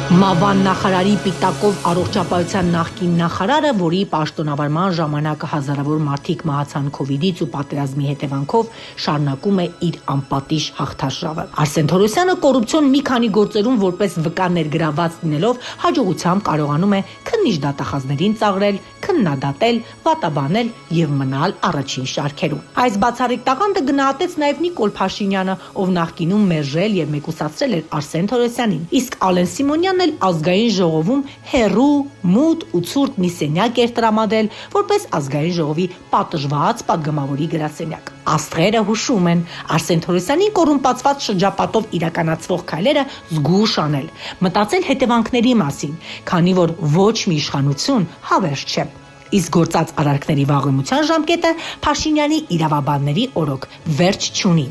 Մավան նախարարի պիտակով առողջապահության նախկին նախարարը, որի պաշտոնավարման ժամանակ հազարավոր մարդիկ մահացան քովիդից ու պատերազմի հետևանքով, շարունակում է իր անպատիժ հաղթարշավը։ Արսեն Թորոսյանը կոռուպցիոն մի քանի գործերում որպես վկա ներգրավված լինելով հաջողությամբ կարողանում է քննիչ դատախազներին ծաղրել, քննադատել, վատաբանել եւ մնալ առաջին շարքերում։ Այս բացառիկ տաղանդը գնահատեց նաեւ Նիկոլ Փաշինյանը, ով նախկինում մերժել եւ մեկուսացրել էր Արսեն Թորոսյանին, իսկ Ալեն Սիմոնյանն էլ ազգային ժողովում հերու, մութ ու ցուրտ մի սենյակ էր տրամադրել, որպես ազգային ժողովի պատժված падգամավորի գրասենյակ։ Աստղերը հուշում են, Արսեն Թորոսյանի կոռումպացված շրջապատով իրականացվող քայլերը զգուշ անել, մտածել հետևանքների մասին, քանի որ ոչ մի իշխանություն հավերժ չէ։ Իսկ գործած արարքների վաղեմության ժամկետը Փաշինյանի իրավաբանների օրոք վերջ չունի։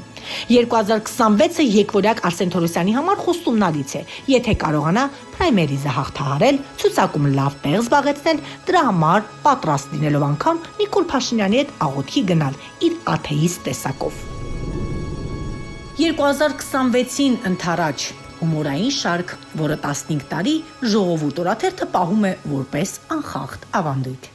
2026-ը եկվորյակ Արսեն Թորոսյանի համար խոստումնալից է, եթե կարողանա պրայմերիզը հաղթահարել, ցուցակում լավ տեղ զբաղեցնել, դրա համար պատրաստ լինելով անգամ Նիկոլ Փաշինյանի հետ աղոթքի գնալ իր աթեիստ տեսակով։ 2026-ին ընթരാճ հումորային շարք, որը 15 տարի ժողովուրդ օրաթերթը պահում է որպես անխախտ ավանդույթ։